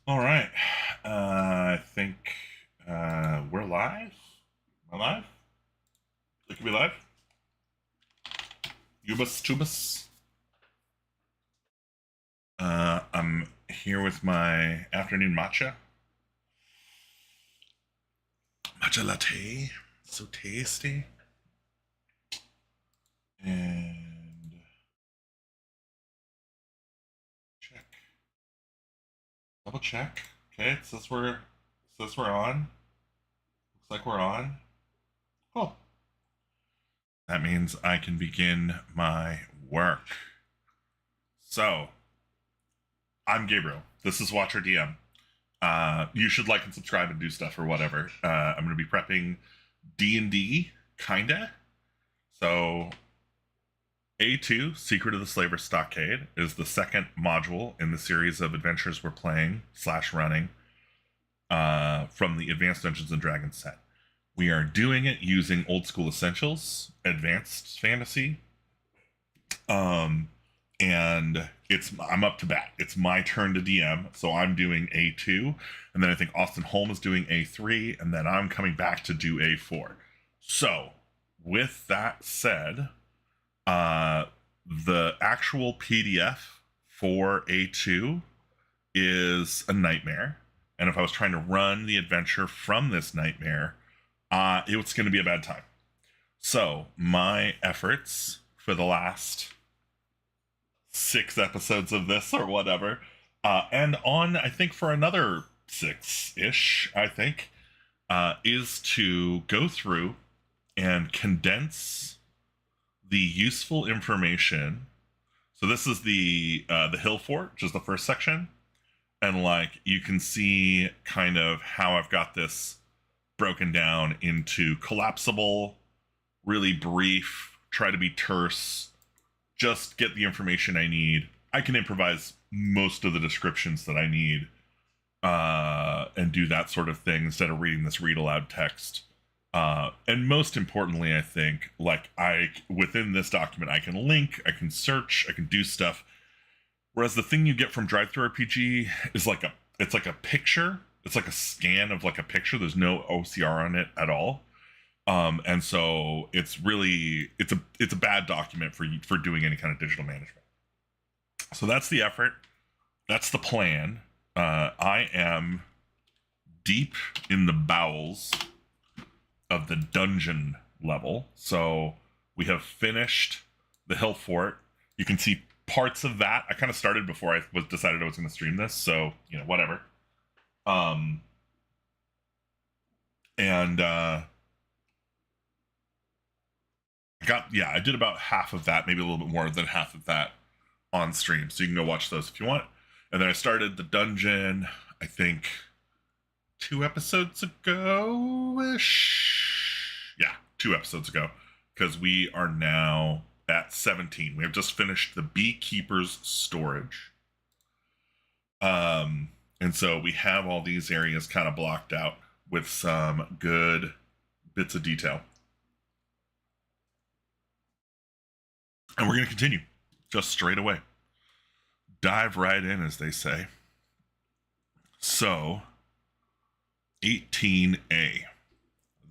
All right. I think we're live. Am I live? It could be live. Ubus Tubus. I'm here with my afternoon matcha. Matcha latte. So tasty. And check. Double check. Okay, it says we're on. Looks like we're on. Cool. That means I can begin my work. So, I'm Gabriel. This is Watcher DM. You should like and subscribe and do stuff or whatever. I'm going to be prepping D&D, kinda. So, A2, Secret of the Slavers Stockade, is the second module in the series of adventures we're playing / running from the Advanced Dungeons & Dragons set. We are doing it using old school essentials, advanced fantasy, and I'm up to bat. It's my turn to DM, so I'm doing A2, and then I think Austin Holm is doing A3, and then I'm coming back to do A4. So, with that said, the actual PDF for A2 is a nightmare, and if I was trying to run the adventure from this nightmare, it was going to be a bad time. So, my efforts for the last 6 episodes of this or whatever, and on, I think, for another 6-ish, I think, is to go through and condense the useful information. So this is the hill fort, which is the first section, and like you can see kind of how I've got this broken down into collapsible, really brief, try to be terse, just get the information I need. I can improvise most of the descriptions that I need and do that sort of thing instead of reading this read aloud text. And most importantly, I think, like within this document, I can link, I can search, I can do stuff. Whereas the thing you get from Drive-Thru RPG is it's like a picture. It's like a scan of like a picture. There's no OCR on it at all. And so it's a bad document for doing any kind of digital management. So that's the effort. That's the plan. I am deep in the bowels of the dungeon level. So we have finished the hill fort. You can see parts of that. I kind of started before I decided I was going to stream this. So, whatever. I did about half of that, maybe a little bit more than half of that on stream. So you can go watch those if you want. And then I started the dungeon, I think 2 episodes ago-ish. Yeah, 2 episodes ago. Because we are now at 17. We have just finished the Beekeeper's Storage. And so we have all these areas kind of blocked out with some good bits of detail. And we're going to continue just straight away. Dive right in, as they say. So, 18A,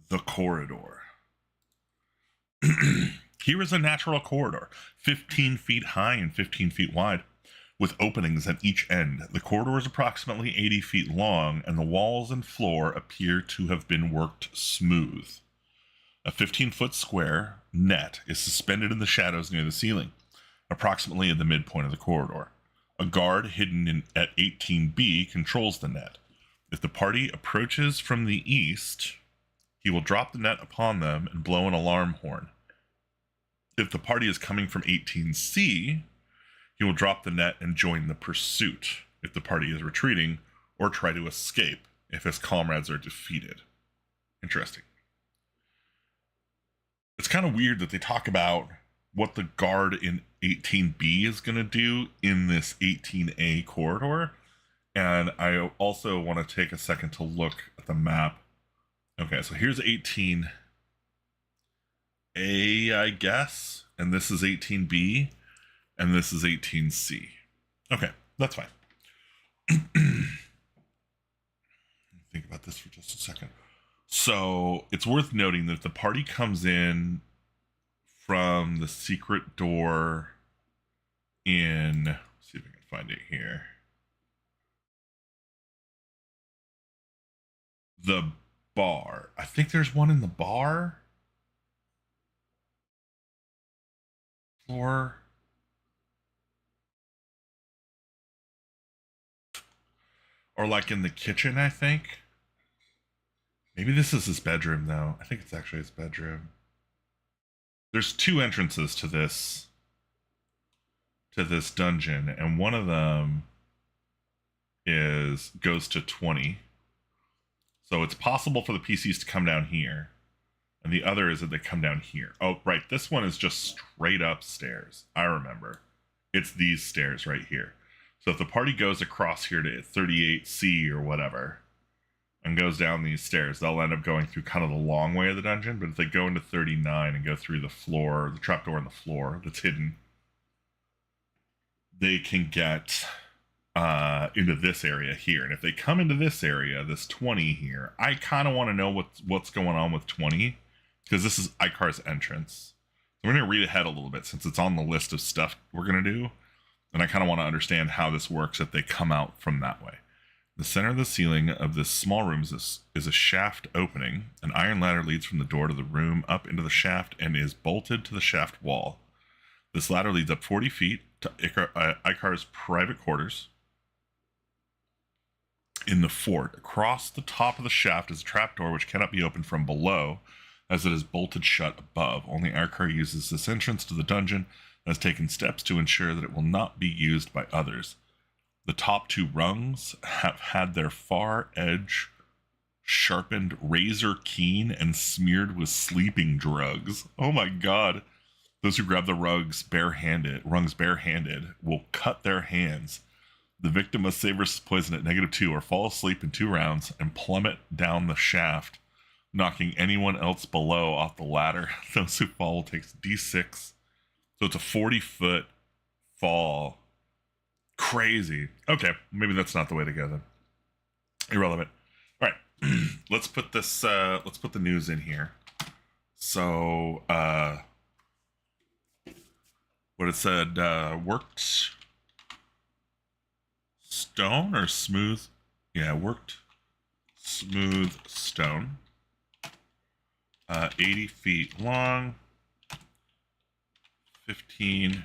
the corridor. Here is a natural corridor, 15 feet high and 15 feet wide, with openings at each end. The corridor is approximately 80 feet long, and the walls and floor appear to have been worked smooth. A 15-foot square net is suspended in the shadows near the ceiling, approximately at the midpoint of the corridor. A guard hidden at 18B controls the net. If the party approaches from the east, he will drop the net upon them and blow an alarm horn. If the party is coming from 18C, he will drop the net and join the pursuit if the party is retreating, or try to escape if his comrades are defeated. Interesting. It's kind of weird that they talk about what the guard in 18B is going to do in this 18A corridor. And I also want to take a second to look at the map. Okay, so here's 18A, I guess. And this is 18B. And this is 18C. Okay, that's fine. Think about this for just a second. So it's worth noting that if the party comes in from the secret door in, let's see if I can find it here. The bar. I think there's one in the bar floor. Or like in the kitchen, I think. Maybe this is his bedroom, though. I think it's actually his bedroom. There's two entrances to this dungeon, and one of them goes to 20. So it's possible for the PCs to come down here. And the other is that they come down here. Oh, right. This one is just straight up stairs. I remember. It's these stairs right here. So if the party goes across here to 38C or whatever and goes down these stairs, they'll end up going through kind of the long way of the dungeon. But if they go into 39 and go through the floor, the trapdoor in the floor that's hidden, they can get into this area here. And if they come into this area, this 20 here, I kind of want to know what's going on with 20, because this is Icar's entrance. So we're going to read ahead a little bit since it's on the list of stuff we're going to do. And I kind of want to understand how this works if they come out from that way. The center of the ceiling of this small room is a shaft opening. An iron ladder leads from the door to the room up into the shaft and is bolted to the shaft wall. This ladder leads up 40 feet to Icar's private quarters in the fort. Across the top of the shaft is a trapdoor which cannot be opened from below, as it is bolted shut above. Only Icar uses this entrance to the dungeon and has taken steps to ensure that it will not be used by others. The top two rungs have had their far edge sharpened razor keen and smeared with sleeping drugs. Oh my god. Those who grab the rungs barehanded will cut their hands. The victim must save versus poison at -2 or fall asleep in 2 rounds and plummet down the shaft, knocking anyone else below off the ladder. Those who fall will take D6. So it's a 40-foot fall. Crazy. Okay, maybe that's not the way to go then. Irrelevant. All right, let's put this. Let's put the news in here. So, what it said, worked stone or smooth? Yeah, worked smooth stone. 80 feet long. 15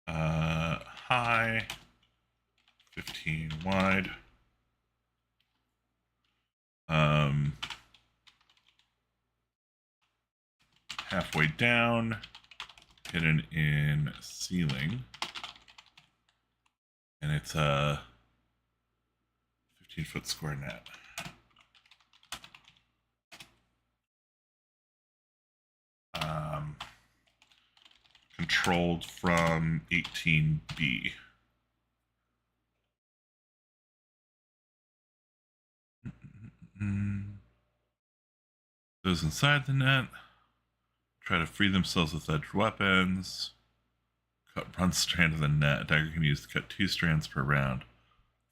high, 15 wide. Halfway down, hidden in ceiling, and it's a 15-foot square net. Controlled from 18B. Those inside the net try to free themselves with edged weapons. Cut one strand of the net. A dagger can be used to cut 2 strands per round.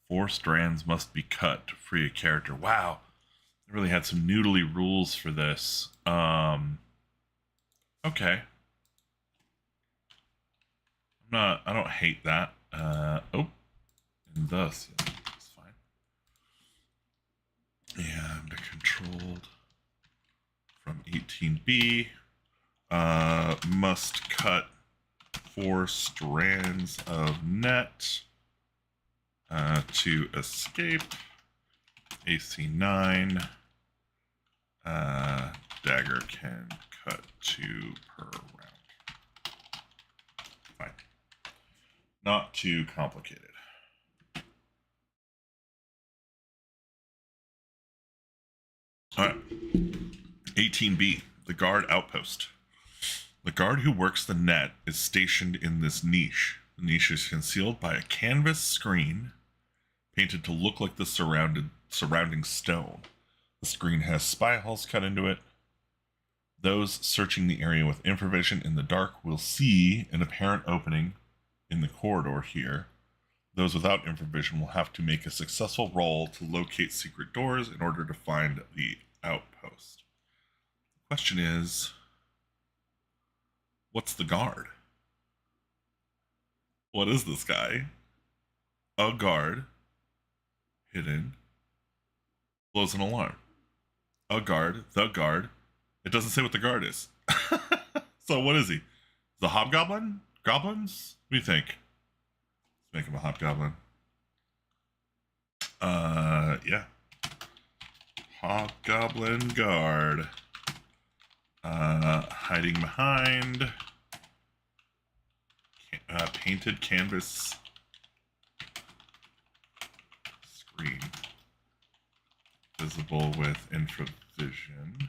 4 strands must be cut to free a character. Wow, they really had some noodly rules for this. Okay. I don't hate that. And thus, yeah, it's fine. And controlled from 18B. Must cut 4 strands of net to escape. AC 9. Dagger can cut 2 per round. Fine. Not too complicated. All right. 18B, the guard outpost. The guard who works the net is stationed in this niche. The niche is concealed by a canvas screen painted to look like the surrounding stone. The screen has spy holes cut into it. Those searching the area with infravision in the dark will see an apparent opening in the corridor here. Those without infravision will have to make a successful roll to locate secret doors in order to find the outpost. The question is, what's the guard? What is this guy? A guard, hidden, blows an alarm. A guard, the guard. It doesn't say what the guard is. So what is he? The hobgoblin? Goblins? What do you think? Let's make him a hobgoblin. Yeah. Hobgoblin guard. Hiding behind painted canvas screen. Visible with infravision.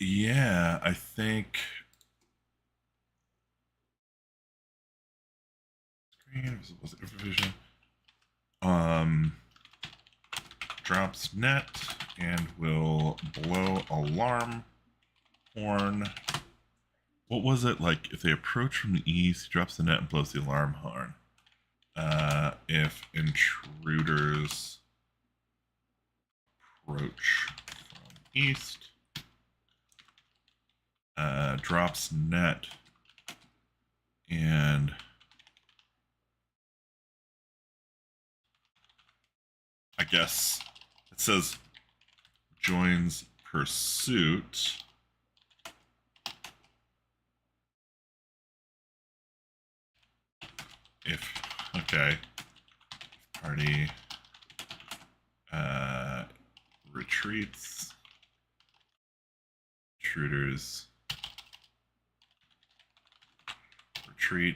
Yeah, I think screen visible with infravision. Drops net and will blow alarm horn. What was it like? If they approach from the east, he drops the net and blows the alarm horn. If intruders approach from east, drops net and I guess it says joins pursuit. If, okay, party retreats, intruders retreat.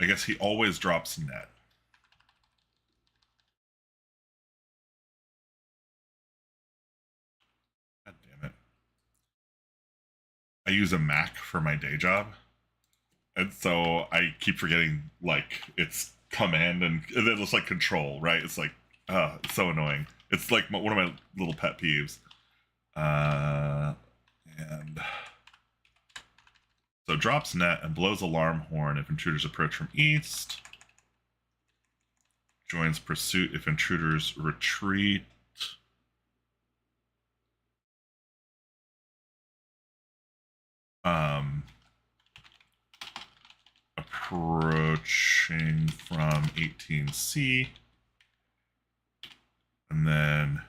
I guess he always drops net. God damn it. I use a Mac for my day job. And so I keep forgetting, like, it's command and then it's like control, right? It's like, it's so annoying. It's like one of my little pet peeves. And so drops net and blows alarm horn if intruders approach from east. Joins pursuit if intruders retreat. Approaching from 18C. And then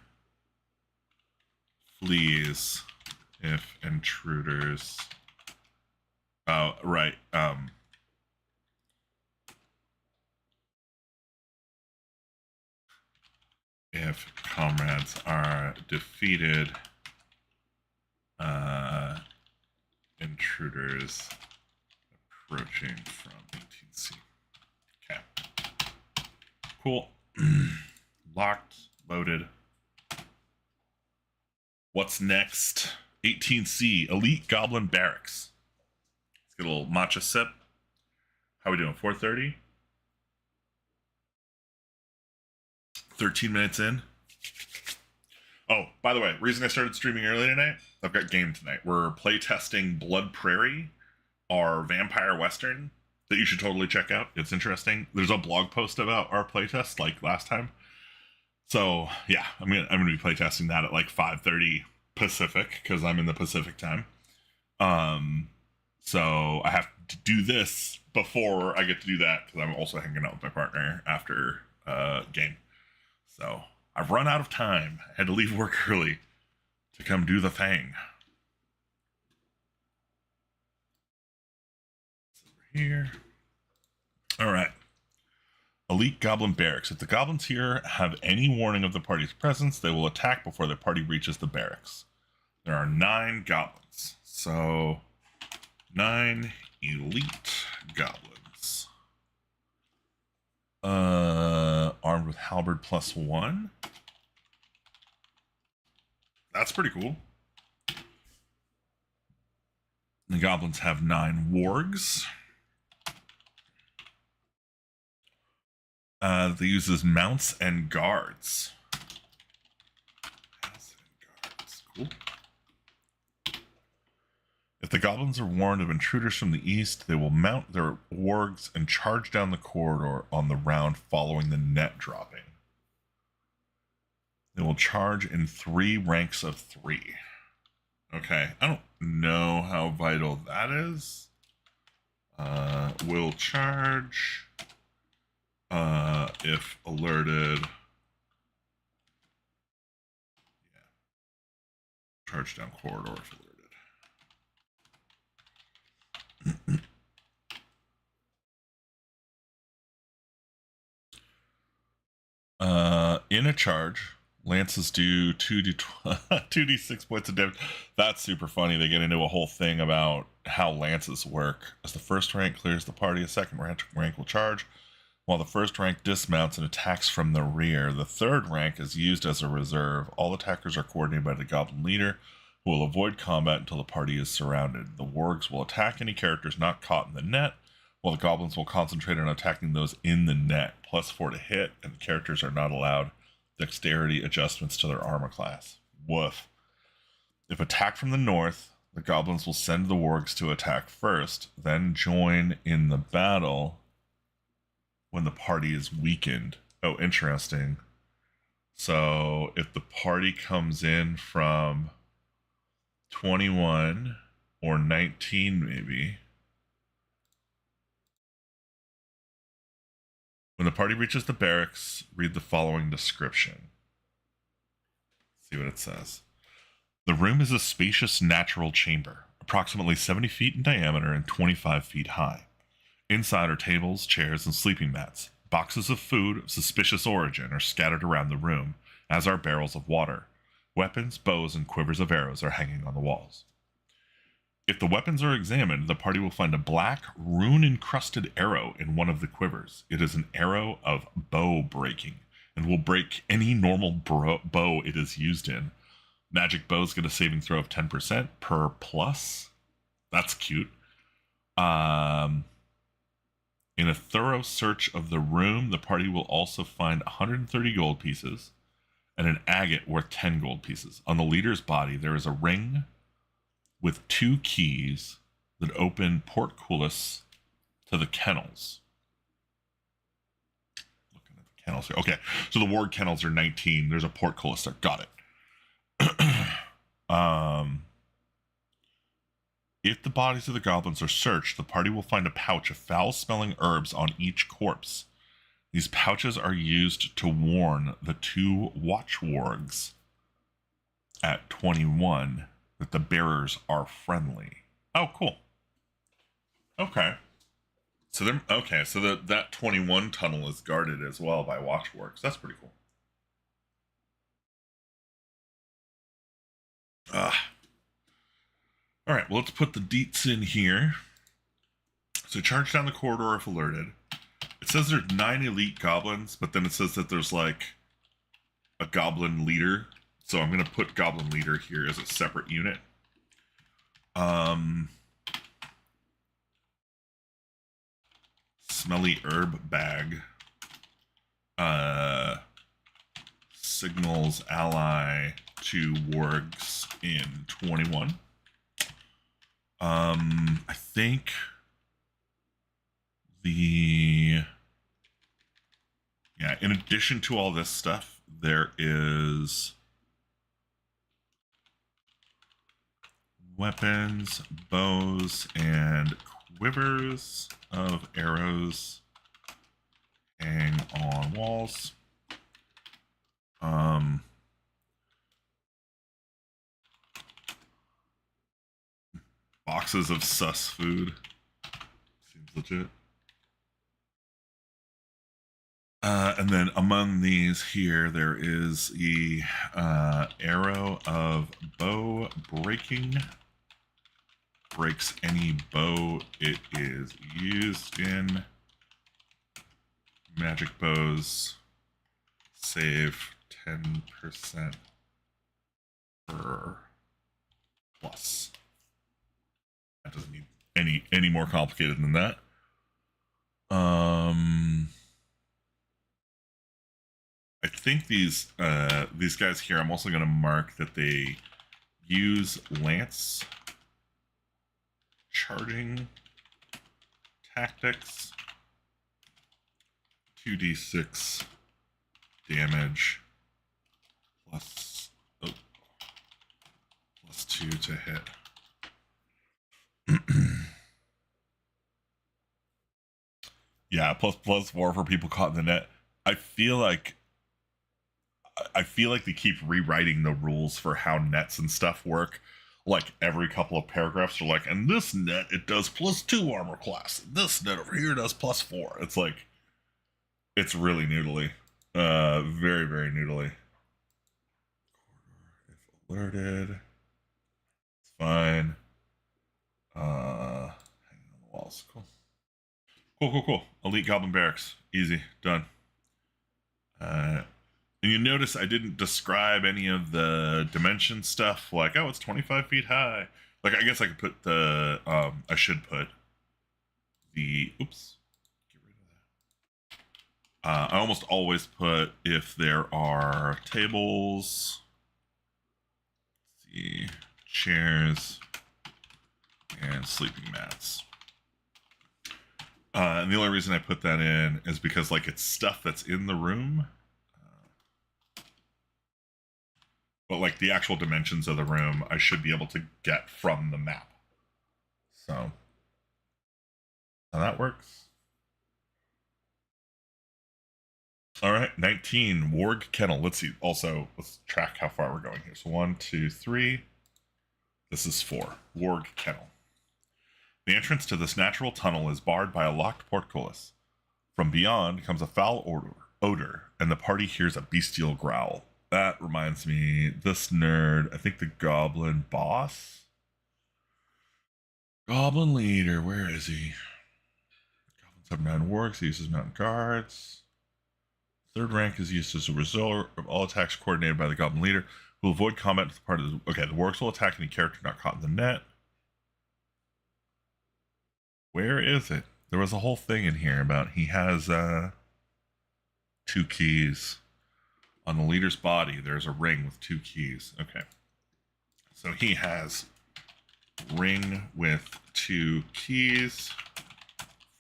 flees if intruders. Oh, right. If comrades are defeated, intruders approaching from 18C. Okay. Cool. Locked, loaded. What's next? 18C, Elite Goblin Barracks. Let's get a little matcha sip. How are we doing? 4:30? 13 minutes in. Oh, by the way, reason I started streaming early tonight, I've got game tonight. We're playtesting Blood Prairie, our vampire western that you should totally check out. It's interesting. There's a blog post about our playtest like last time. So yeah, I'm gonna be playtesting that at like 5:30 Pacific because I'm in the Pacific time. So I have to do this before I get to do that because I'm also hanging out with my partner after game. So I've run out of time. I had to leave work early to come do the thing. It's over here. All right. Elite Goblin Barracks. If the goblins here have any warning of the party's presence, they will attack before the party reaches the barracks. There are 9 goblins. So 9 elite goblins. Armed with halberd +1. That's pretty cool. The goblins have 9 wargs. That uses mounts and guards. Cool. If the goblins are warned of intruders from the east, they will mount their wargs and charge down the corridor on the round following the net dropping. They will charge in 3 ranks of 3. Okay, I don't know how vital that is. Will charge if alerted. Yeah. Charge down corridor if alerted. In a charge, lances do 2d6 points of damage. That's super funny. They get into a whole thing about how lances work. As the first rank clears the party, a second rank will charge, while the first rank dismounts and attacks from the rear. The third rank is used as a reserve. All attackers are coordinated by the goblin leader, who will avoid combat until the party is surrounded. The wargs will attack any characters not caught in the net, while the goblins will concentrate on attacking those in the net. +4 to hit, and the characters are not allowed dexterity adjustments to their armor class. Woof. If attacked from the north, the goblins will send the wargs to attack first, then join in the battle when the party is weakened. Oh, interesting. So if the party comes in from 21 or 19 maybe, when the party reaches the barracks, read the following description. Let's see what it says. The room is a spacious natural chamber, approximately 70 feet in diameter and 25 feet high. Inside are tables, chairs, and sleeping mats. Boxes of food of suspicious origin are scattered around the room, as are barrels of water. Weapons, bows, and quivers of arrows are hanging on the walls. If the weapons are examined, the party will find a black, rune-encrusted arrow in one of the quivers. It is an arrow of bow breaking, and will break any normal bow it is used in. Magic bows get a saving throw of 10% per plus. That's cute. In a thorough search of the room, the party will also find 130 gold pieces and an agate worth 10 gold pieces. On the leader's body, there is a ring with 2 keys that open portcullis to the kennels. Looking at the kennels here. Okay, so the ward kennels are 19. There's a portcullis there. Got it. If the bodies of the goblins are searched, the party will find a pouch of foul-smelling herbs on each corpse. These pouches are used to warn the 2 watch wargs at 21 that the bearers are friendly. Oh, cool. Okay. So that 21 tunnel is guarded as well by watch wargs. That's pretty cool. All right, well, let's put the deets in here. So charge down the corridor if alerted. It says there's 9 elite goblins, but then it says that there's like a goblin leader. So I'm going to put goblin leader here as a separate unit. Smelly herb bag. Signals ally to wargs in 21. I think in addition to all this stuff, there is weapons, bows, and quivers of arrows hang on walls. Boxes of sus food. Seems legit. And then among these here, there is the arrow of bow breaking. Breaks any bow it is used in. Magic bows save 10% per plus. That doesn't need any more complicated than that. I think these guys here, I'm also going to mark that they use lance charging tactics. 2d6 damage plus 2 to hit. Yeah, plus 4 for people caught in the net. I feel like they keep rewriting the rules for how nets and stuff work. Like every couple of paragraphs are like, and this net it does +2 armor class. This net over here does +4. It's like, it's really noodly. Very, very noodly. If alerted, it's fine. Hanging on the walls. Cool. Cool. Elite Goblin Barracks. Easy. Done. And you notice I didn't describe any of the dimension stuff, like, oh, it's 25 feet high. Like, I guess I could put the, I should put the, oops, get rid of that. I almost always put if there are tables, let's see, chairs, and sleeping mats. And the only reason I put that in is because, like, it's stuff that's in the room. But, like, the actual dimensions of the room, I should be able to get from the map. So, how that works. All right, 19, Warg Kennel. Let's see. Also, let's track how far we're going here. So 1, 2, 3. This is 4. Warg Kennel. The entrance to this natural tunnel is barred by a locked portcullis. From beyond comes a foul odor, and the party hears a bestial growl. That reminds me, this nerd, I think the goblin boss? Goblin leader, where is he? Goblins have 9 wargs, he uses mountain guards. 3rd rank is used as a result of all attacks coordinated by the goblin leader, who will avoid combat with part of the... Okay, the wargs will attack any character not caught in the net. Where is it? There was a whole thing in here about he has 2 keys. On the leader's body, there's a ring with 2 keys. Okay. So he has ring with 2 keys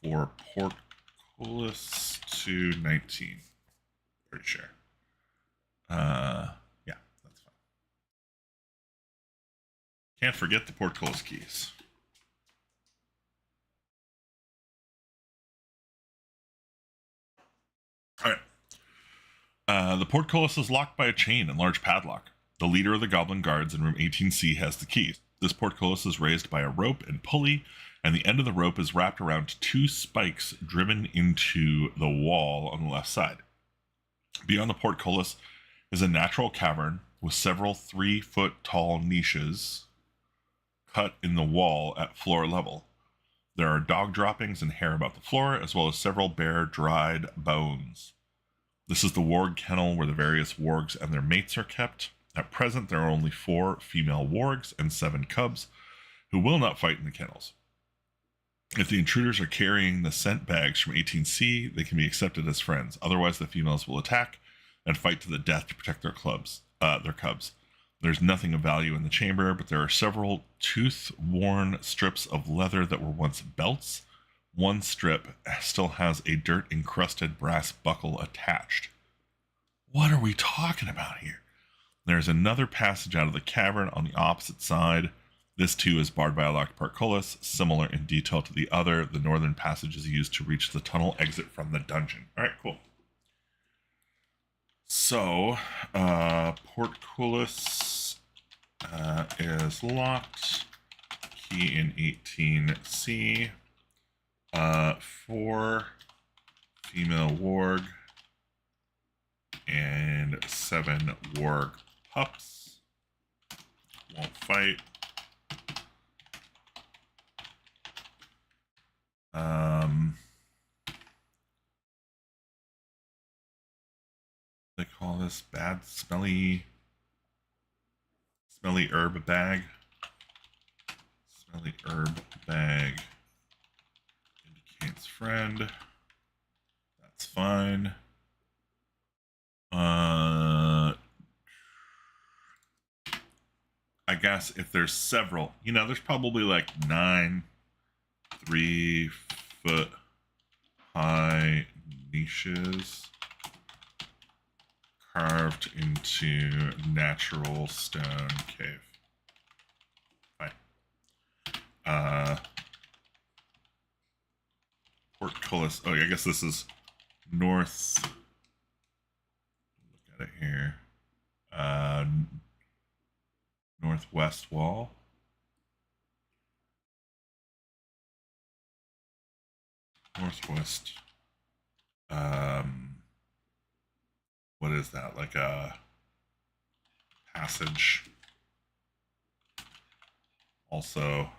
for portcullis to 19. Pretty sure. Yeah, that's fine. Can't forget the portcullis keys. All right. The portcullis is locked by a chain and large padlock. The leader of the goblin guards in room 18C has the keys. This portcullis is raised by a rope and pulley, and the end of the rope is wrapped around 2 spikes driven into the wall on the left side. Beyond the portcullis is a natural cavern with several 3-foot tall niches cut in the wall at floor level. There are dog droppings and hair about the floor, as well as several bare, dried bones. This is the warg kennel where the various wargs and their mates are kept. At present, there are only 4 female wargs and 7 cubs who will not fight in the kennels. If the intruders are carrying the scent bags from 18C, they can be accepted as friends. Otherwise, the females will attack and fight to the death to protect their cubs. There's nothing of value in the chamber, but there are several tooth-worn strips of leather that were once belts. One strip still has a dirt-encrusted brass buckle attached. What are we talking about here? There's another passage out of the cavern on the opposite side. This too is barred by a locked portcullis, similar in detail to the other. The northern passage is used to reach the tunnel exit from the dungeon. All right, cool. So, portcullis is locked. Key in 18C. 4 female warg and 7 warg pups. Won't fight. They call this bad smelly herb bag. Smelly herb bag indicates friend. That's fine. guess if there's several, you know, there's probably like 9 3-foot high niches carved into natural stone cave. Fine. Portcullis. Oh, I guess this is north. Look at it here. Northwest wall. Northwest. What is that? Like a passage. Also,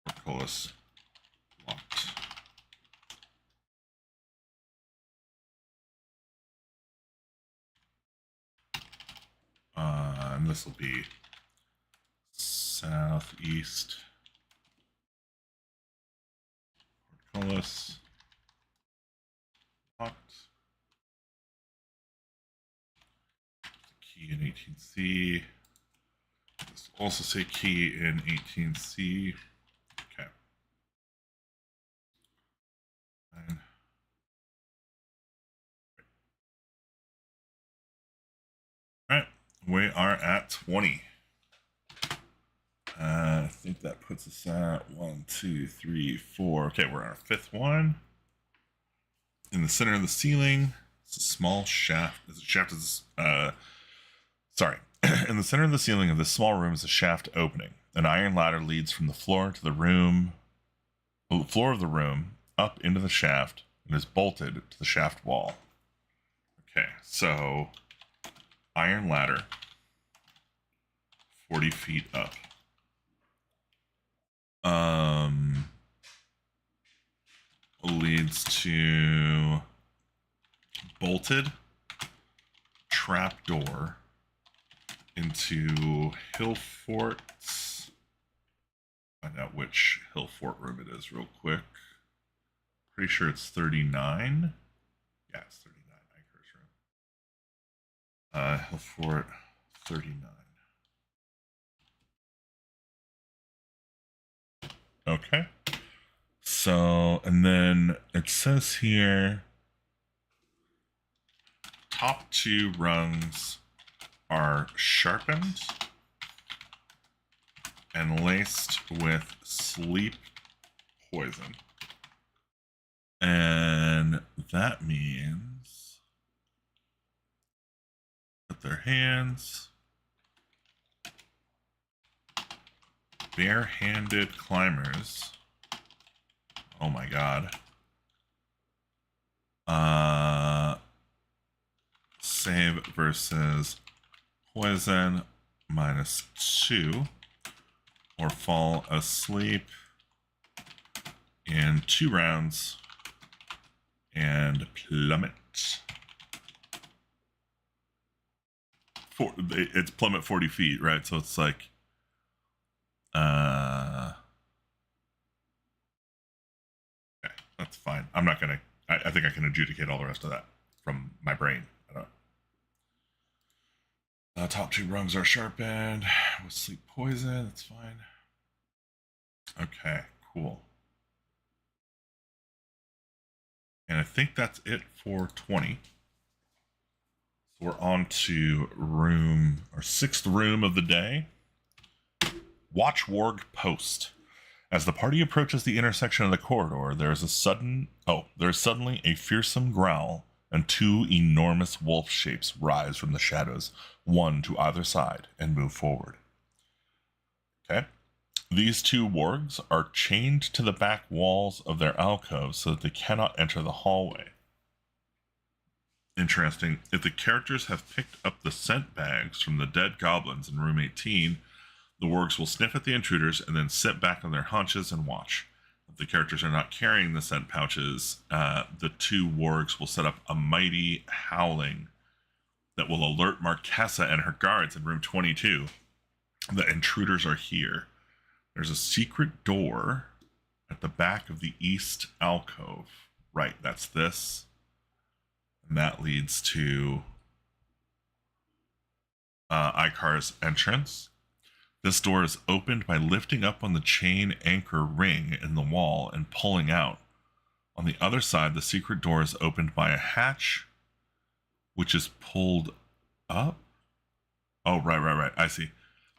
portcullis locked. And this will be southeast. Portcullis locked. Key in 18C. This will also say key in 18C. Okay. Fine. All right, we are at 20. I think that puts us at 1, 2, 3, 4. Okay, we're on our 5th one. In the center of the ceiling, it's a small shaft. The shaft is, sorry. In the center of the ceiling of this small room is a shaft opening. An iron ladder leads from the floor to the room, the floor of the room, up into the shaft, and is bolted to the shaft wall. Okay, so iron ladder, 40 feet up. Leads to bolted trapdoor into hill forts. Find out which hill fort room it is real quick. Pretty sure it's 39. Yeah, it's 39. I curse room. Hill fort 39. Okay. So, and then it says here, top 2 rungs are sharpened and laced with sleep poison. And that means that their hands, bare-handed climbers, oh my god, save versus poison -2, or fall asleep in 2 rounds and plummet. It's plummet 40 feet, right? So it's like, okay, that's fine. I'm not gonna. I think I can adjudicate all the rest of that from my brain. I don't. Top 2 rungs are sharpened with sleep poison. That's fine. Okay, cool. And I think that's it for 20. So we're on to room, or 6th room of the day. Watch Warg Post. As the party approaches the intersection of the corridor, there's suddenly a fearsome growl, and 2 enormous wolf shapes rise from the shadows, one to either side, and move forward. Okay. These 2 wargs are chained to the back walls of their alcoves so that they cannot enter the hallway. Interesting. If the characters have picked up the scent bags from the dead goblins in room 18, the wargs will sniff at the intruders and then sit back on their haunches and watch. If the characters are not carrying the scent pouches, the 2 wargs will set up a mighty howling that will alert Marquesa and her guards in room 22 that intruders are here. There's a secret door at the back of the east alcove. Right, that's this. And that leads to Ikar's entrance. This door is opened by lifting up on the chain anchor ring in the wall and pulling out. On the other side, the secret door is opened by a hatch, which is pulled up. Oh, right. I see.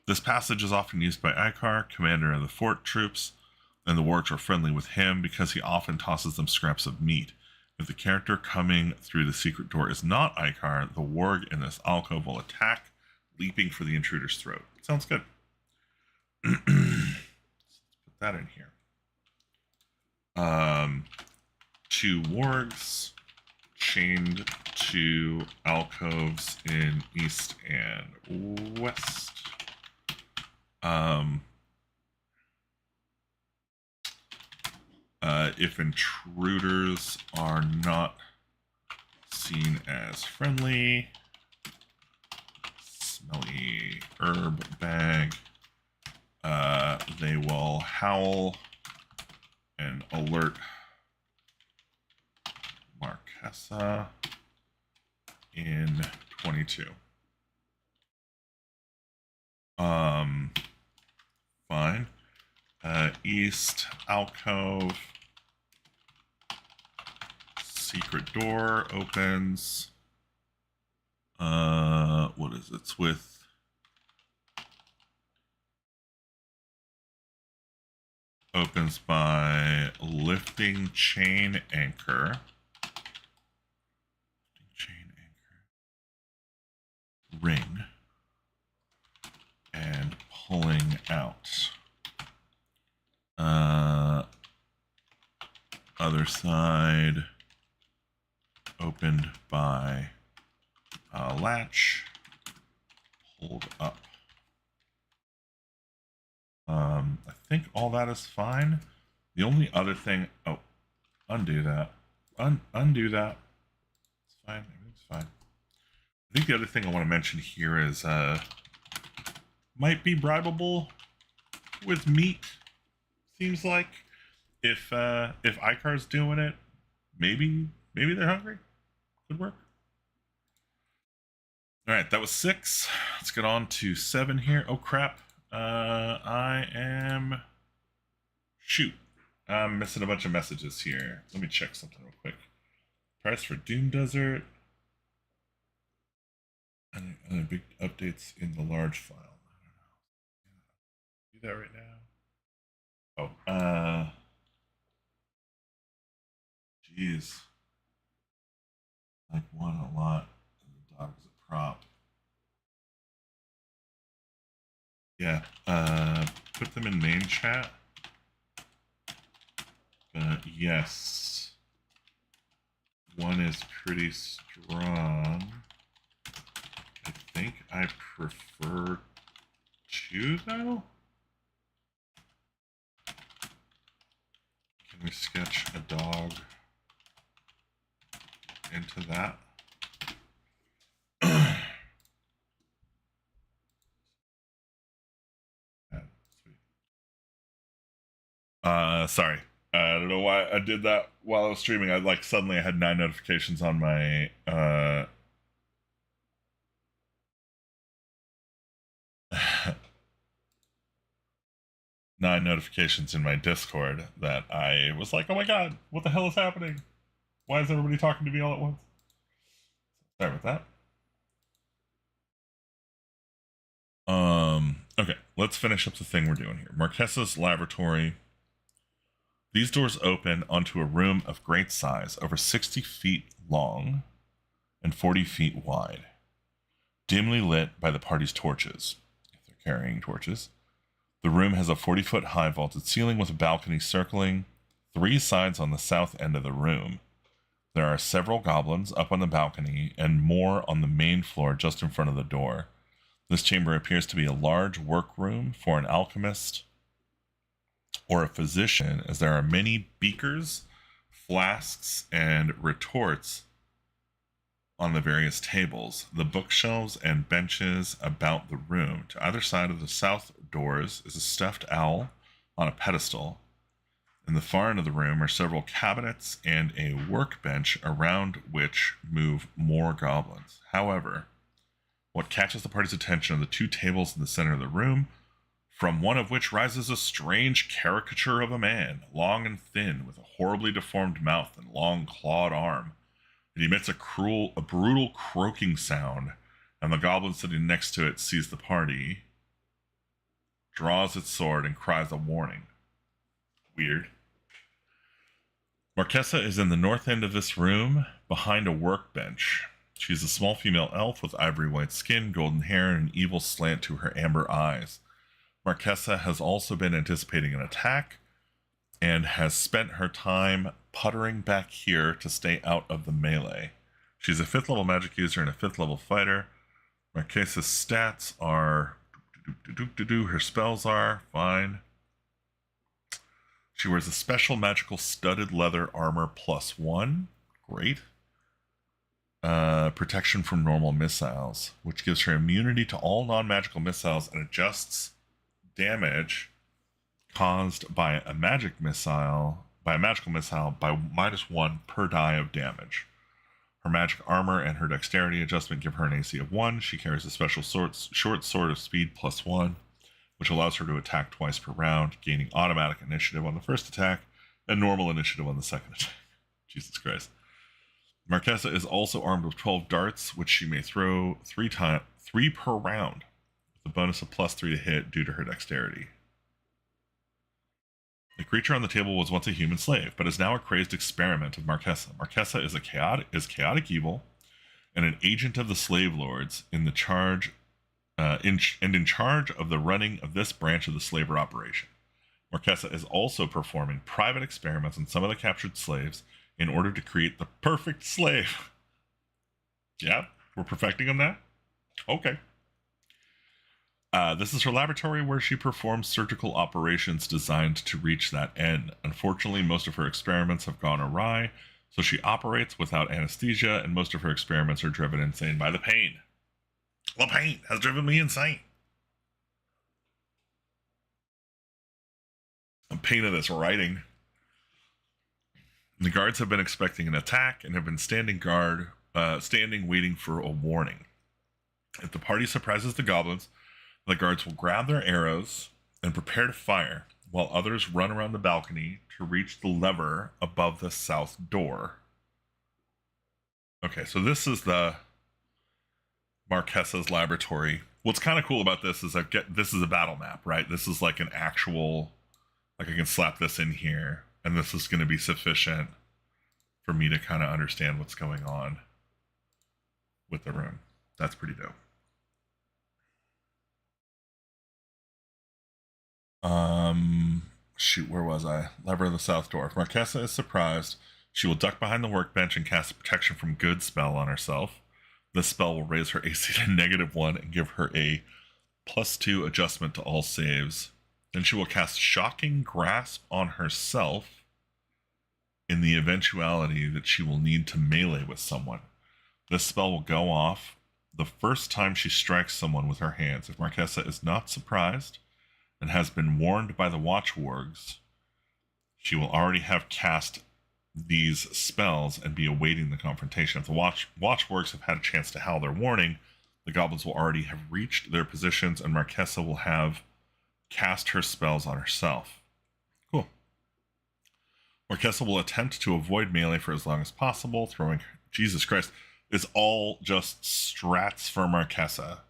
This passage is often used by Ikar, commander of the fort troops, and the wargs are friendly with him because he often tosses them scraps of meat. If the character coming through the secret door is not Ikar, the warg in this alcove will attack, leaping for the intruder's throat. Sounds good. Let's put that in here. 2 wargs chained to alcoves in east and west. If intruders are not seen as friendly, smelly herb bag, they will howl and alert Marquesa in 22. Fine. East alcove. Secret door opens. What is it? It's with opens by lifting chain anchor. Ring and pulling out. Other side opened by a latch, pulled up. I think all that is fine. The only other thing, undo that. Undo that. It's fine. Everything's fine. I think the other thing I want to mention here is might be bribable with meat. Seems like if Ikar's doing it, maybe they're hungry. Could work. All right, that was 6. Let's get on to 7 here. Oh crap! I'm missing a bunch of messages here. Let me check something real quick. Price for Doom Desert. And big updates in the large file. I don't know. Do that right now. Jeez. Like one a lot. And the dog is a prop. Yeah. Put them in main chat. Yes. One is pretty strong. I think I prefer 2 though. Can we sketch a dog into that? Sorry. I don't know why I did that while I was streaming. I suddenly I had 9 notifications on my 9 notifications in my Discord that I was like, oh my god, what the hell is happening? Why is everybody talking to me all at once? Sorry about that. Okay, let's finish up the thing we're doing here. Marquesa's laboratory. These doors open onto a room of great size, over 60 feet long and 40 feet wide, dimly lit by the party's torches, if they're carrying torches. The room has a 40-foot high vaulted ceiling with a balcony circling 3 sides on the south end of the room. There are several goblins up on the balcony and more on the main floor just in front of the door. This chamber appears to be a large workroom for an alchemist or a physician, as there are many beakers, flasks, and retorts on the various tables, the bookshelves and benches about the room. To either side of the south doors is a stuffed owl on a pedestal. In the far end of the room are several cabinets and a workbench around which move more goblins. However, What catches the party's attention are the two tables in the center of the room, from one of which rises a strange caricature of a man, long and thin, with a horribly deformed mouth and long clawed arm. It emits a brutal croaking sound, and the goblin sitting next to it sees the party, draws its sword, and cries a warning. Weird. Marquesa is in the north end of this room, behind a workbench. She is a small female elf with ivory white skin, golden hair, and an evil slant to her amber eyes. Marquesa has also been anticipating an attack and has spent her time puttering back here to stay out of the melee. She's a 5th level magic user and a 5th level fighter. Marquesa's stats are... Her spells are fine. She wears a special magical studded leather armor +1. Great. Protection from normal missiles, which gives her immunity to all non-magical missiles and adjusts damage caused by a magical missile by -1 per die of damage. Her magic armor and her dexterity adjustment give her an AC of 1. She carries a special short sword of speed +1, which allows her to attack twice per round, gaining automatic initiative on the first attack and normal initiative on the second attack. Jesus Christ. Marquesa is also armed with 12 darts, which she may throw 3 per round, with a bonus of +3 to hit due to her dexterity. The creature on the table was once a human slave, but is now a crazed experiment of Marquesa. Marquesa is chaotic evil and an agent of the slave lords in charge of the running of this branch of the slaver operation. Marquesa is also performing private experiments on some of the captured slaves in order to create the perfect slave. Yeah, we're perfecting them now? Okay. This is her laboratory where she performs surgical operations designed to reach that end. Unfortunately, most of her experiments have gone awry, so she operates without anesthesia, and most of her experiments are driven insane by the pain. The pain has driven me insane. The pain of this writing. The guards have been expecting an attack and have been standing waiting for a warning. If the party surprises the goblins, the guards will grab their arrows and prepare to fire, while others run around the balcony to reach the lever above the south door. Okay, so this is the Marquesa's laboratory. What's kind of cool about this is this is a battle map, right? This is like an actual, like I can slap this in here, and this is going to be sufficient for me to kind of understand what's going on with the room. That's pretty dope. Shoot, where was I? Lever of the south door. If Marquesa is surprised, she will duck behind the workbench and cast a protection from good spell on herself. This spell will raise her AC to -1 and give her a +2 adjustment to all saves. Then she will cast Shocking Grasp on herself in the eventuality that she will need to melee with someone. This spell will go off the first time she strikes someone with her hands. If Marquesa is not surprised and has been warned by the watchwargs, she will already have cast these spells and be awaiting the confrontation. If the watchwargs have had a chance to howl their warning, the goblins will already have reached their positions, and Marquesa will have cast her spells on herself. Cool. Marquesa will attempt to avoid melee for as long as possible, throwing... Jesus Christ. It's all just strats for Marquesa,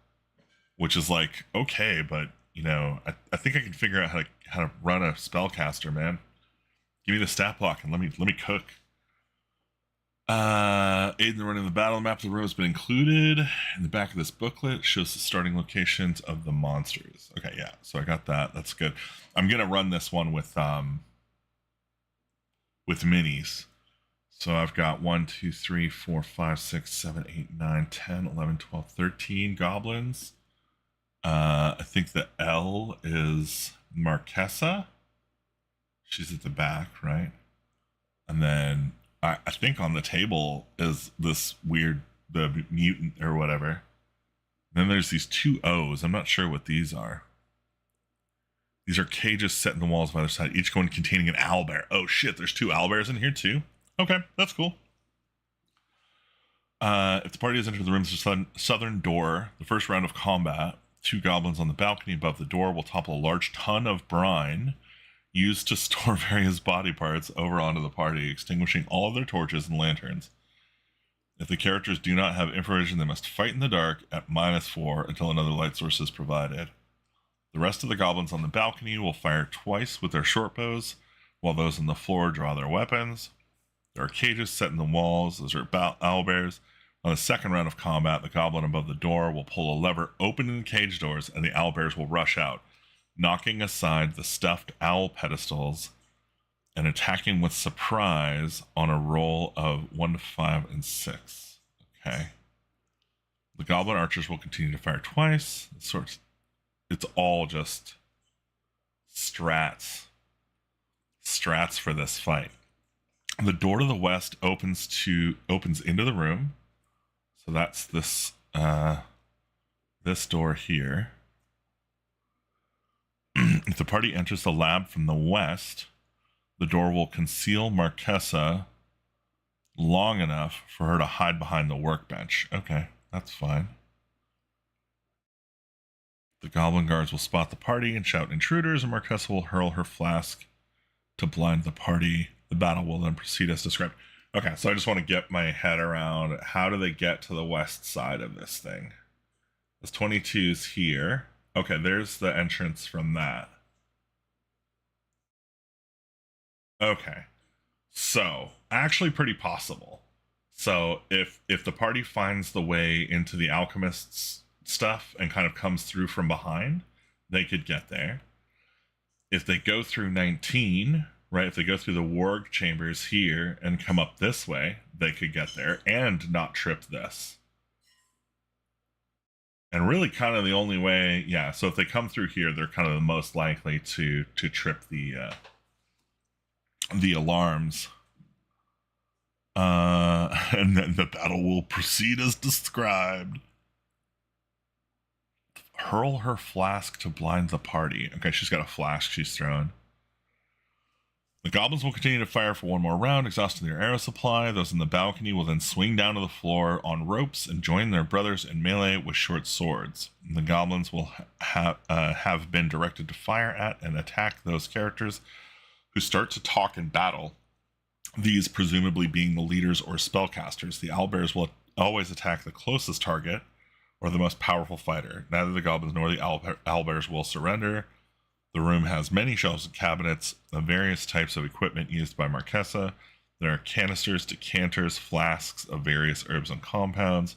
which is like, okay, but, you know, I think I can figure out how to run a spellcaster, man. Give me the stat block and let me cook. Aid in the running of the battle map of the room has been included in the back of this booklet. It shows the starting locations of the monsters. Okay, yeah, so I got that. That's good. I'm gonna run this one with minis. So I've got 1, 2, 3, 4, 5, 6, 7, 8, 9, 10, 11, 12, 13 goblins. I think the L is Marquesa. She's at the back, right? And then I think on the table is this weird, the mutant or whatever. Then there's these 2 O's. I'm not sure what these are. These are cages set in the walls by either side, each one containing an owlbear. Oh shit, there's 2 owlbears in here too? Okay, that's cool. If the party has entered the room's southern door, the first round of combat, 2 goblins on the balcony above the door will topple a large ton of brine used to store various body parts over onto the party, extinguishing all of their torches and lanterns. If the characters do not have infravision, they must fight in the dark at -4 until another light source is provided. The rest of the goblins on the balcony will fire twice with their short bows, while those on the floor draw their weapons. There are cages set in the walls. Those are owlbears. On the second round of combat, the goblin above the door will pull a lever opening the cage doors, and the owlbears will rush out, knocking aside the stuffed owl pedestals and attacking with surprise on a roll of 1 to 5 and 6. Okay. The goblin archers will continue to fire twice. It's all just strats for this fight. The door to the west opens into the room. So that's this door here. If the party enters the lab from the west, the door will conceal Marquesa long enough for her to hide behind the workbench. Okay, that's fine. The goblin guards will spot the party and shout intruders, and Marquesa will hurl her flask to blind the party. The battle will then proceed as described. Okay, so I just want to get my head around how do they get to the west side of this thing? This 22's here. Okay, there's the entrance from that. Okay, so actually pretty possible. So if the party finds the way into the alchemist's stuff and kind of comes through from behind, they could get there. If they go through 19, right, if they go through the warg chambers here and come up this way, they could get there and not trip this. And really kind of the only way, yeah, so if they come through here, they're kind of the most likely to trip the alarms. And then the battle will proceed as described. Hurl her flask to blind the party. Okay, she's got a flask she's thrown. The goblins will continue to fire for one more round, exhausting their arrow supply. Those in the balcony will then swing down to the floor on ropes and join their brothers in melee with short swords. The goblins will have been directed to fire at and attack those characters who start to talk in battle, these presumably being the leaders or spellcasters. The owlbears will always attack the closest target or the most powerful fighter. Neither the goblins nor the owlbears will surrender. The room has many shelves and cabinets of various types of equipment used by Marquesa. There are canisters, decanters, flasks of various herbs and compounds.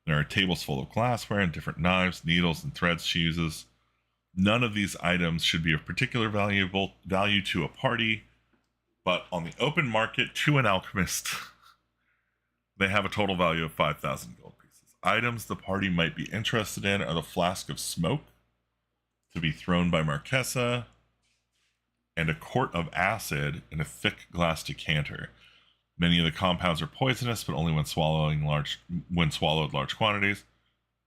There are tables full of glassware and different knives, needles, and threads she uses. None of these items should be of particular value to a party, but on the open market to an alchemist, they have a total value of 5,000 gold pieces. Items the party might be interested in are the flask of smoke, to be thrown by Marquesa, and a quart of acid in a thick glass decanter. Many of the compounds are poisonous, but only when swallowed large quantities.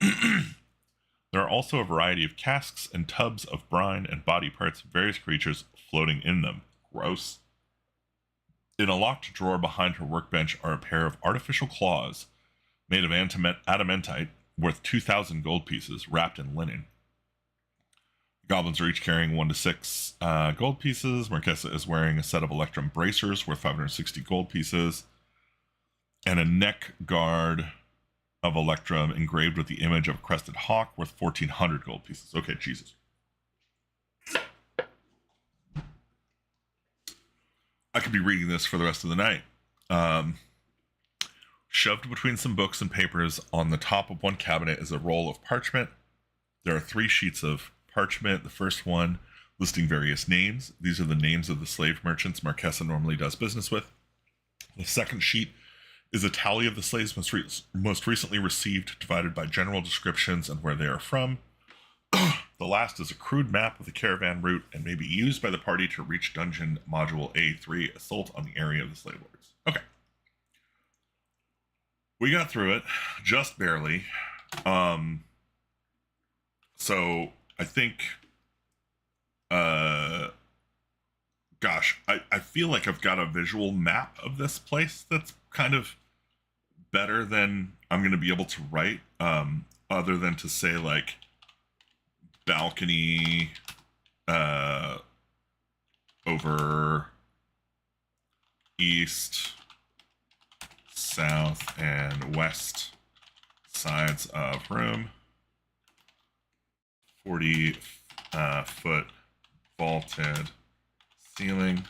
There are also a variety of casks and tubs of brine and body parts of various creatures floating in them. Gross. In a locked drawer behind her workbench are a pair of artificial claws made of adamantite worth 2,000 gold pieces wrapped in linen. Goblins are each carrying 1 to 6 gold pieces. Marquesa is wearing a set of electrum bracers worth 560 gold pieces and a neck guard of electrum engraved with the image of a crested hawk worth 1,400 gold pieces. Okay, Jesus. I could be reading this for the rest of the night. Shoved between some books and papers on the top of one cabinet is a roll of parchment. There are 3 sheets of parchment. The first one listing various names. These are the names of the slave merchants Marquesa normally does business with. The second sheet is a tally of the slaves most recently received, divided by general descriptions and where they are from. The last is a crude map of the caravan route and may be used by the party to reach dungeon module A3, assault on the area of the slave lords. Okay. We got through it, just barely. So I think, gosh, I feel like I've got a visual map of this place that's kind of better than I'm going to be able to write, other than to say like balcony over east, south, and west sides of room. 40 foot vaulted ceiling.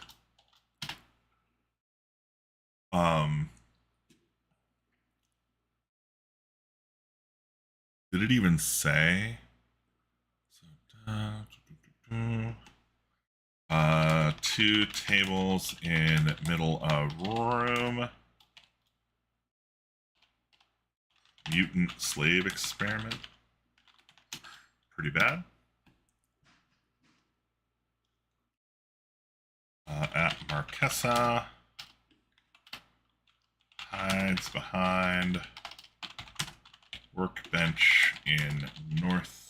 Did it even say? 2 tables in middle of room. Mutant slave experiment. Pretty bad. At Marquesa. Hides behind workbench in north.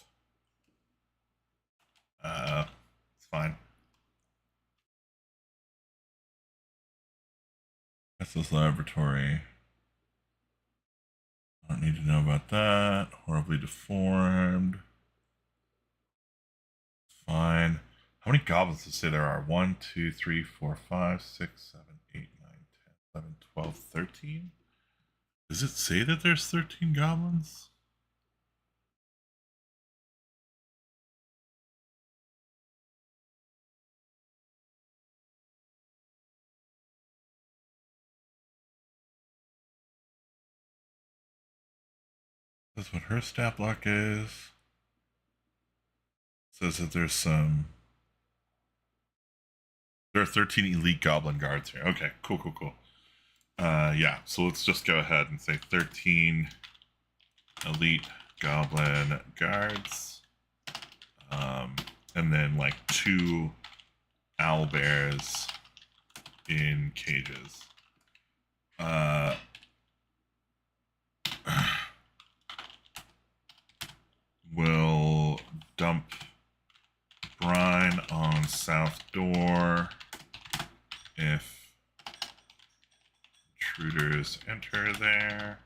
It's fine. That's this laboratory. I don't need to know about that. Horribly deformed. Fine. How many goblins does it say there are? 1, 2, 3, 4, 5, 6, 7, 8, 9, 10, 11, 12, 13? Does it say that there's 13 goblins? That's what her stat block is. It says that there are 13 elite goblin guards here. Okay, cool. Yeah, so let's just go ahead and say 13 elite goblin guards. And then like 2 owlbears in cages. Will dump brine on south door if intruders enter there.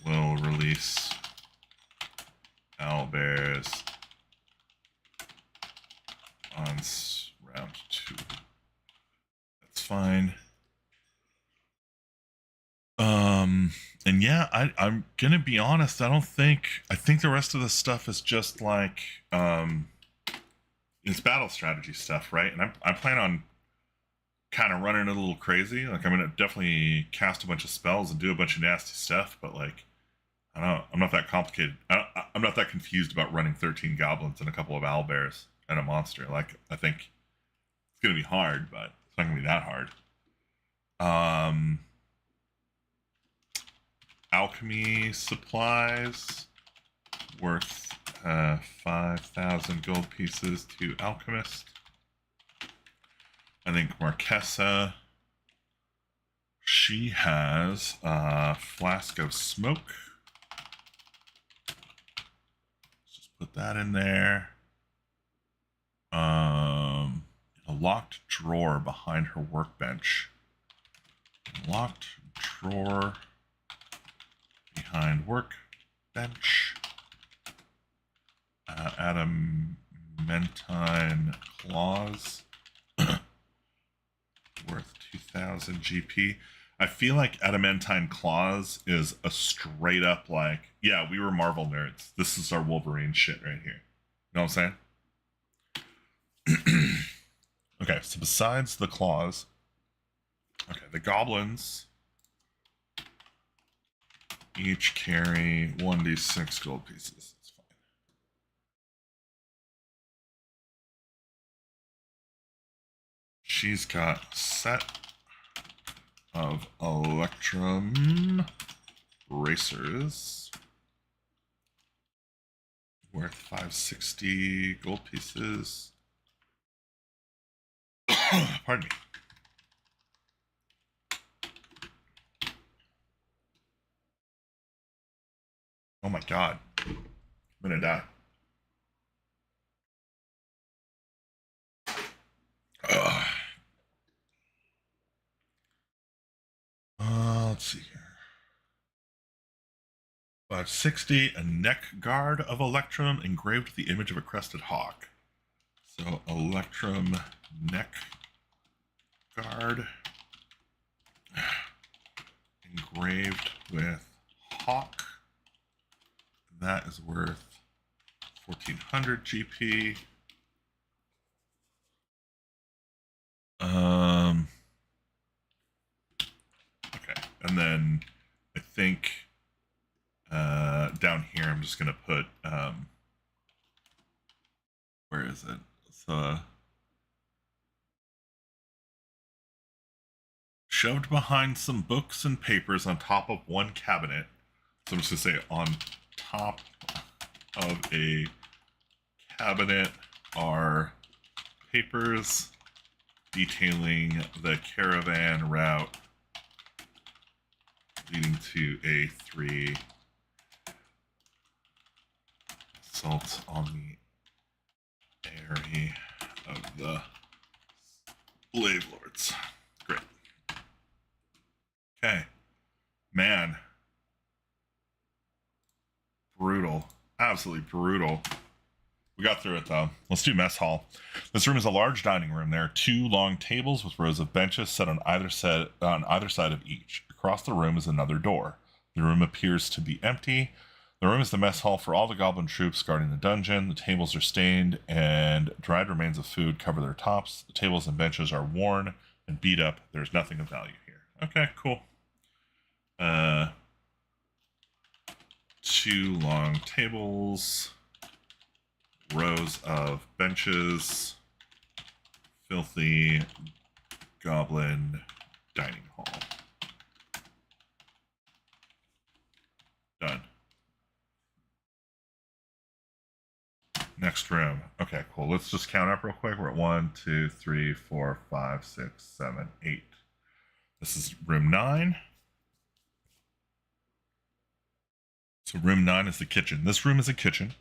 Will release owlbears on round 2. That's fine. And yeah, I'm gonna be honest, I think the rest of the stuff is just like it's battle strategy stuff, right? And I plan on kind of running it a little crazy. Like I'm gonna definitely cast a bunch of spells and do a bunch of nasty stuff, but like I don't know, I'm not that complicated. I'm not that confused about running 13 goblins and a couple of owlbears and a monster. Like I think it's gonna be hard, but it's not gonna be that hard. Alchemy supplies worth 5,000 gold pieces to alchemist. I think Marquesa, she has a flask of smoke. Let's just put that in there. A locked drawer behind her workbench. Locked drawer behind workbench. Adamantine claws. Worth 2,000 GP. I feel like adamantine claws is a straight up like, yeah, we were Marvel nerds. This is our Wolverine shit right here. You know what I'm saying? Okay, so besides the claws, okay, the goblins each carry 1d6 gold pieces. That's fine. She's got a set of Electrum racers worth 560 gold pieces. Pardon me. Oh my god. I'm gonna die. Ugh. let's see here. 560, a neck guard of Electrum engraved with the image of a crested hawk. So Electrum neck guard engraved with hawk. That is worth 1400 GP. Okay, and then I think down here I'm just gonna put where is it? So shoved behind some books and papers on top of one cabinet. So I'm just gonna say on top of a cabinet are papers detailing the caravan route leading to A3. Assault on the area of the slave lords. Great. Okay. Man. Brutal. Absolutely brutal. We got through it though. Let's do mess hall. This room is a large dining room. There are 2 long tables with rows of benches set on either side of each. Across the room is another door. The room appears to be empty. The room is the mess hall for all the goblin troops guarding the dungeon. The tables are stained and dried remains of food cover their tops. The tables and benches are worn and beat up. There's nothing of value here. Okay, cool. 2 long tables, rows of benches, filthy goblin dining hall. Done. Next room. Okay, cool. Let's just count up real quick. We're at 1, 2, 3, 4, 5, 6, 7, 8. This is room 9. So room 9 is the kitchen. This room is a kitchen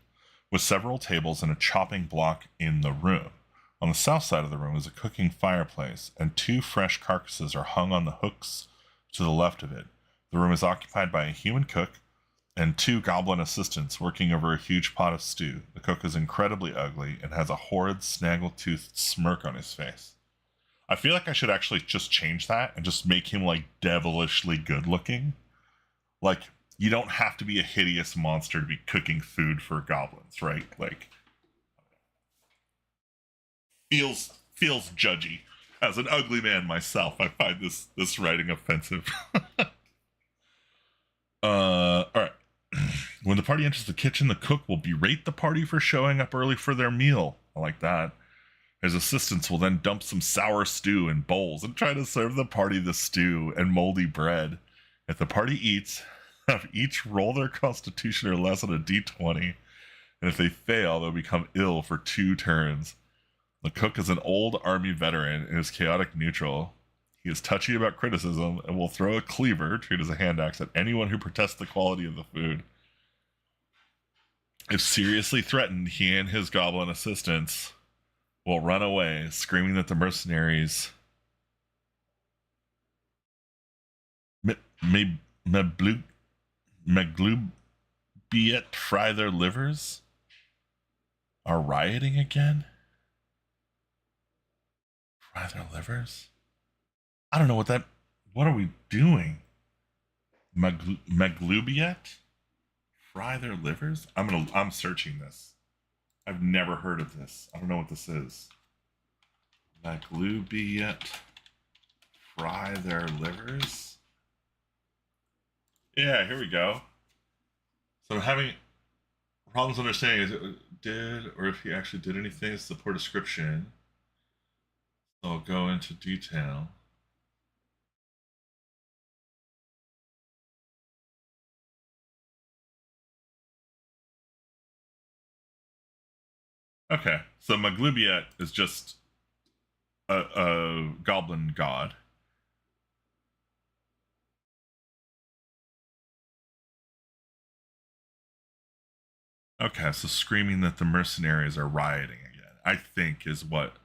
with several tables and a chopping block in the room. On the south side of the room is a cooking fireplace, and 2 fresh carcasses are hung on the hooks to the left of it. The room is occupied by a human cook and 2 goblin assistants working over a huge pot of stew. The cook is incredibly ugly and has a horrid, snaggle-toothed smirk on his face. I feel like I should actually just change that and just make him, like, devilishly good-looking. Like, you don't have to be a hideous monster to be cooking food for goblins, right? Like, feels judgy. As an ugly man myself, I find this writing offensive. All right. When the party enters the kitchen, the cook will berate the party for showing up early for their meal. I like that. His assistants will then dump some sour stew in bowls and try to serve the party the stew and moldy bread. If the party eats, have each roll their constitution or less on a d20, and if they fail, they'll become ill for 2 turns. The cook is an old army veteran and is chaotic neutral. He is touchy about criticism and will throw a cleaver, treated as a hand axe, at anyone who protests the quality of the food. If seriously threatened, he and his goblin assistants will run away, screaming that the mercenaries Maglubiet fry their livers are rioting again. Fry their livers? I don't know what are we doing? Maglubiet? Fry their livers? I'm searching this. I've never heard of this. I don't know what this is. Maglubiet fry their livers? Yeah, here we go. So I'm having problems understanding if he actually did anything. It's the poor description. So I'll go into detail. Okay, so Maglubiet is just a goblin god. Okay, so screaming that the mercenaries are rioting again, I think, is what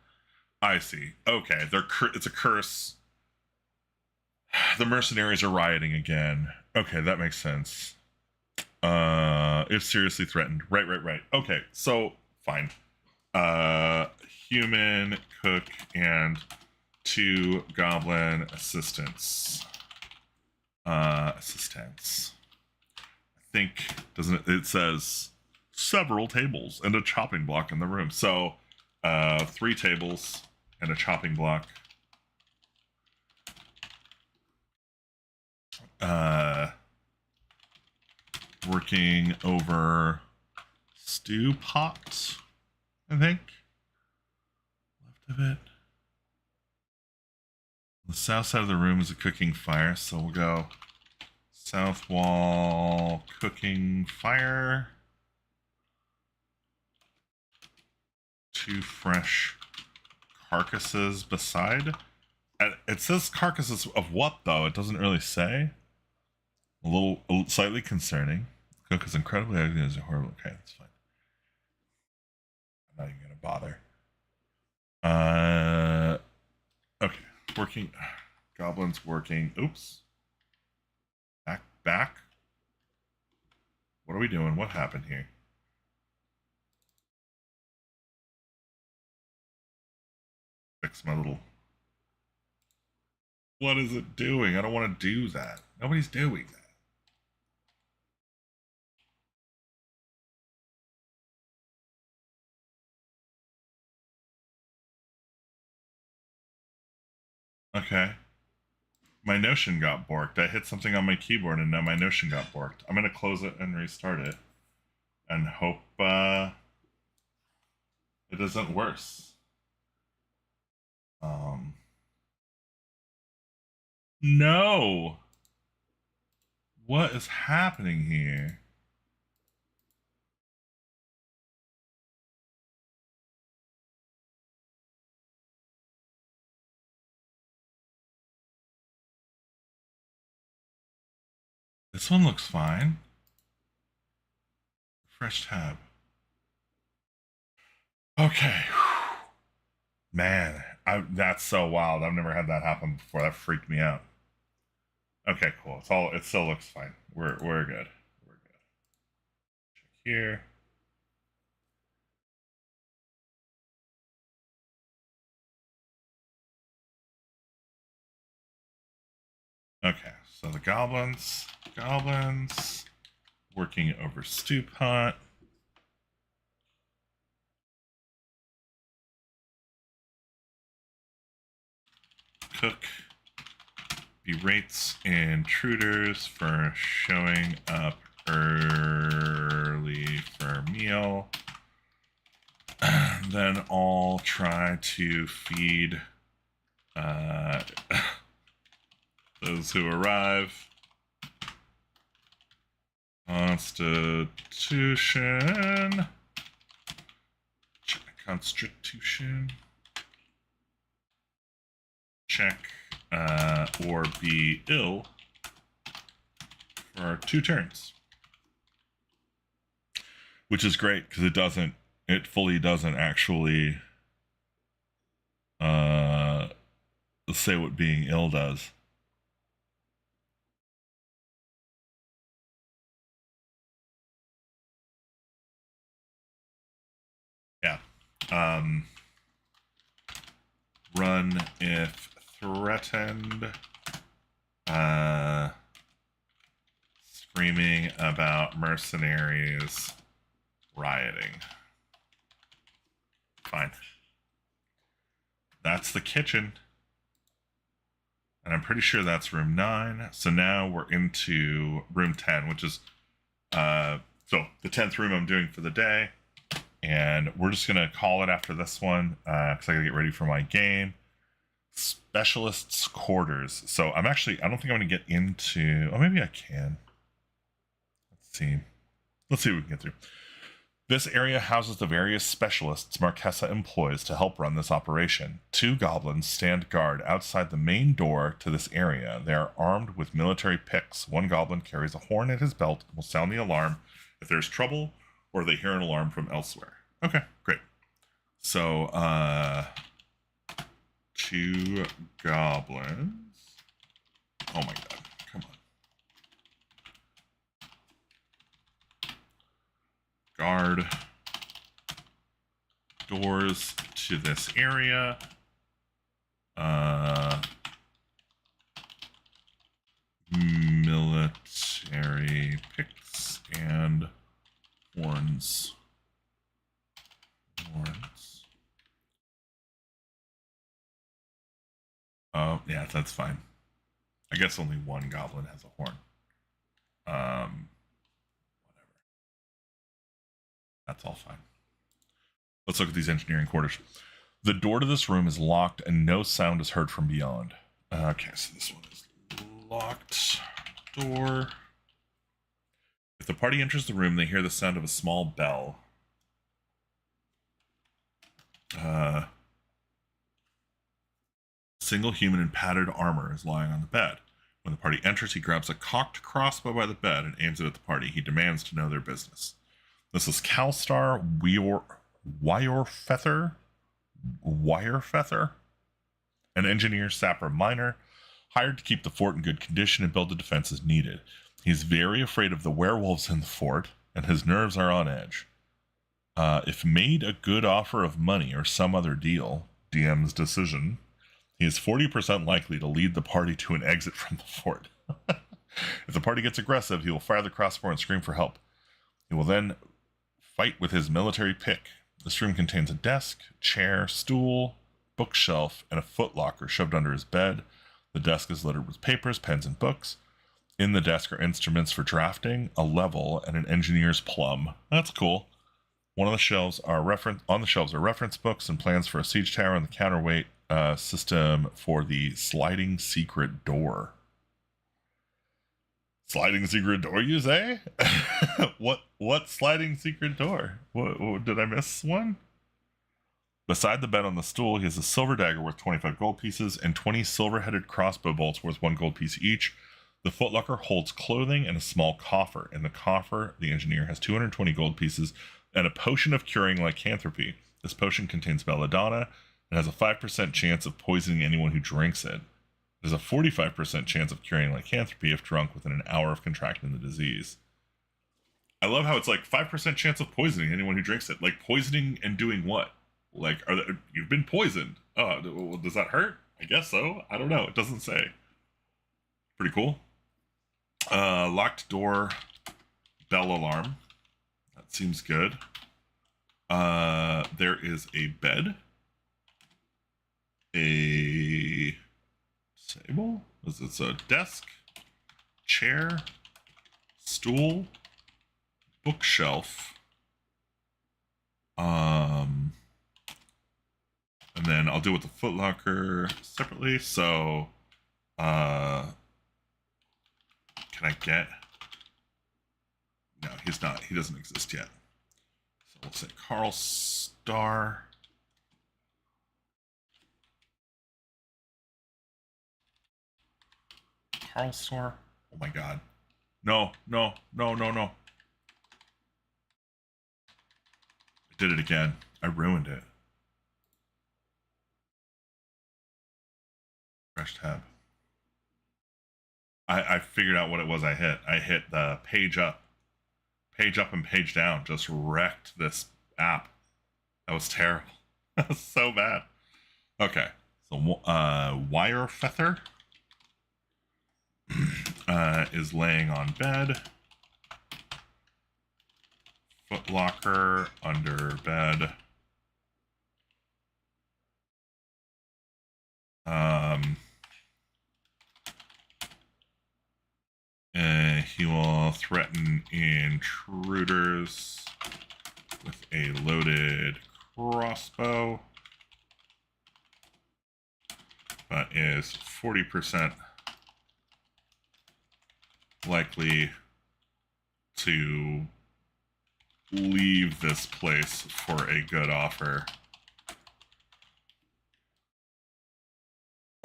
I see. Okay, it's a curse. The mercenaries are rioting again. Okay, that makes sense. If seriously threatened. Right. Okay, so fine. Human, cook, and 2 goblin assistants. Assistants. I think, doesn't it says several tables and a chopping block in the room. So 3 tables and a chopping block. Working over stew pot, I think. Left of it. The south side of the room is a cooking fire, so we'll go south wall, cooking fire. 2 fresh carcasses beside. It says carcasses of what, though? It doesn't really say. A slightly concerning. Cook is incredibly ugly as a horrible. Okay, that's fine. I'm not even gonna bother. Okay, working. Goblins working. Oops. Back. What are we doing? What happened here? Fix my little. What is it doing? I don't want to do that. Nobody's doing that. Okay. My Notion got borked. I hit something on my keyboard and now my Notion got borked. I'm going to close it and restart it and hope it isn't worse. No! What is happening here? This one looks fine. Fresh tab. Okay. Man, that's so wild. I've never had that happen before. That freaked me out. Okay, cool. It still looks fine. We're good. We're good. Check here. Okay, so the goblins working over stew pot. Cook berates intruders for showing up early for meal. Then all try to feed those who arrive. Constitution. Check or be ill for 2 turns. Which is great because it fully doesn't actually say what being ill does. Yeah. Run if threatened. Screaming about mercenaries rioting. Fine. That's the kitchen. And I'm pretty sure that's room 9. So now we're into room 10, which is so the 10th room I'm doing for the day. And we're just going to call it after this one because I got to get ready for my game. Specialists' quarters. So I don't think I'm going to get into... Oh, maybe I can. Let's see what we can get through. This area houses the various specialists Marquesa employs to help run this operation. 2 goblins stand guard outside the main door to this area. They are armed with military picks. 1 goblin carries a horn at his belt and will sound the alarm if there's trouble or they hear an alarm from elsewhere. Okay, great. So, 2 goblins Oh my god. Come on. Guard doors to this area. Military picks and horns. Oh, yeah, that's fine. I guess only one goblin has a horn. Whatever. That's all fine. Let's look at these engineering quarters. The door to this room is locked and no sound is heard from beyond. Okay, so this one is locked door. If the party enters the room, they hear the sound of a small bell. Single human in padded armor is lying on the bed. When the party enters, he grabs a cocked crossbow by the bed and aims it at the party. He demands to know their business. This is Calstar Wirefether, an engineer, sapper, miner, hired to keep the fort in good condition and build the defenses needed. He's very afraid of the werewolves in the fort, and his nerves are on edge. If made a good offer of money or some other deal, DM's decision, he is 40% likely to lead the party to an exit from the fort. If the party gets aggressive, he will fire the crossbow and scream for help. He will then fight with his military pick. This room contains a desk, chair, stool, bookshelf, and a footlocker shoved under his bed. The desk is littered with papers, pens, and books. In the desk are instruments for drafting, a level, and an engineer's plum. That's cool. On the shelves are reference books and plans for a siege tower and the counterweight system for the sliding secret door. Sliding secret door, you say? What sliding secret door? What did I miss one? Beside the bed on the stool, he has a silver dagger worth 25 gold pieces and 20 silver-headed crossbow bolts worth 1 gold piece each. The footlocker holds clothing and a small coffer. In the coffer, the engineer has 220 gold pieces and a potion of curing lycanthropy. This potion contains belladonna and has a 5% chance of poisoning anyone who drinks it. There's a 45% chance of curing lycanthropy if drunk within an hour of contracting the disease. I love how it's like 5% chance of poisoning anyone who drinks it. Like poisoning and doing what? Like, you've been poisoned. Oh, does that hurt? I guess so. I don't know. It doesn't say. Pretty cool. Locked door, bell alarm. That seems good. There is a bed. A table? It's a desk, chair, stool, bookshelf. And then I'll deal with the footlocker separately. So, can I get? No, he's not. He doesn't exist yet. So we'll say Carl Star. Carl Star. Oh my god. No. I did it again. I ruined it. Fresh tab. I figured out what it was I hit. I hit the page up and page down. Just wrecked this app. That was terrible. That was so bad. Okay. So, Wirefether is laying on bed. Footlocker under bed. He will threaten intruders with a loaded crossbow, but is 40% likely to leave this place for a good offer.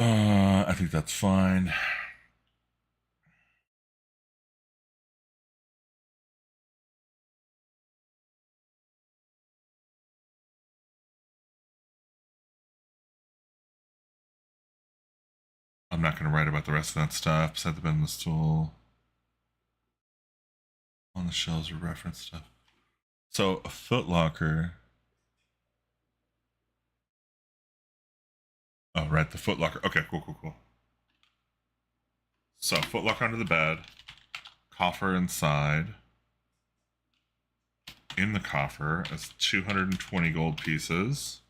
I think that's fine. I'm not going to write about the rest of that stuff. Beside the bed and the stool. On the shelves or reference stuff. So a Foot Locker. Oh, right, the Foot Locker. Okay, cool. So Foot Locker under the bed. Coffer inside. In the coffer is 220 gold pieces.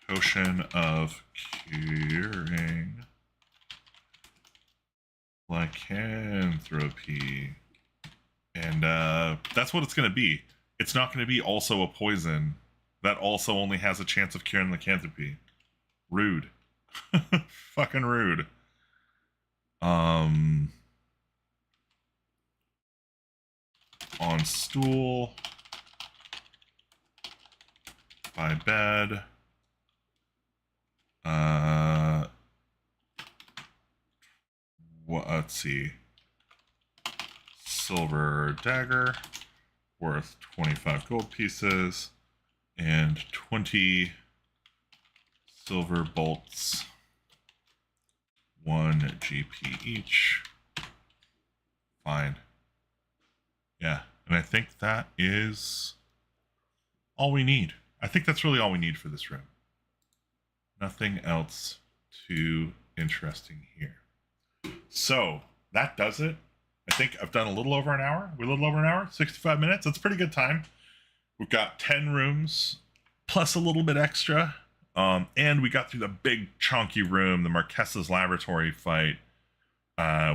Potion of Curing. Lycanthropy. And that's what it's going to be. It's not going to be also a poison that also only has a chance of curing lycanthropy. Rude. Fucking rude. On stool. By bed. Let's see. Silver dagger worth 25 gold pieces and 20 silver bolts, 1 GP each. Fine. Yeah, and I think that is all we need. I think that's really all we need for this room. Nothing else too interesting here. So that does it. I think I've done a little over an hour. We're a little over an hour, 65 minutes. That's a pretty good time. We've got 10 rooms plus a little bit extra. And we got through the big chunky room, the Marquesas laboratory fight,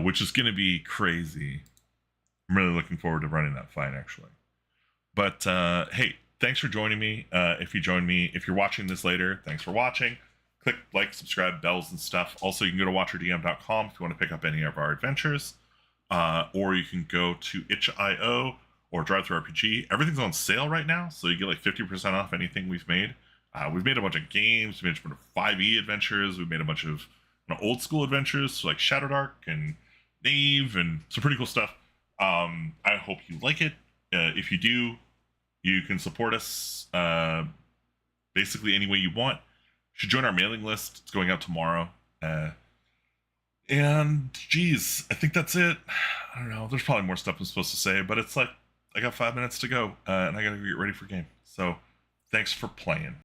which is going to be crazy. I'm really looking forward to running that fight, actually. But hey, thanks for joining me. If you joined me, if you're watching this later, thanks for watching. Click like, subscribe, bells and stuff. Also, you can go to watcherdm.com if you want to pick up any of our adventures. Or you can go to itch.io or DriveThruRPG. Everything's on sale right now, so you get like 50% off anything we've made. We've made a bunch of games. We made a bunch of 5e adventures. We've made a bunch of old school adventures, so like Shadow Dark and Knave and some pretty cool stuff. I hope you like it. If you do, you can support us basically any way you want. You should join our mailing list. It's going out tomorrow. And geez, I think that's it. I don't know. There's probably more stuff I'm supposed to say, but it's like I got 5 minutes to go, and I gotta get ready for game. So thanks for playing.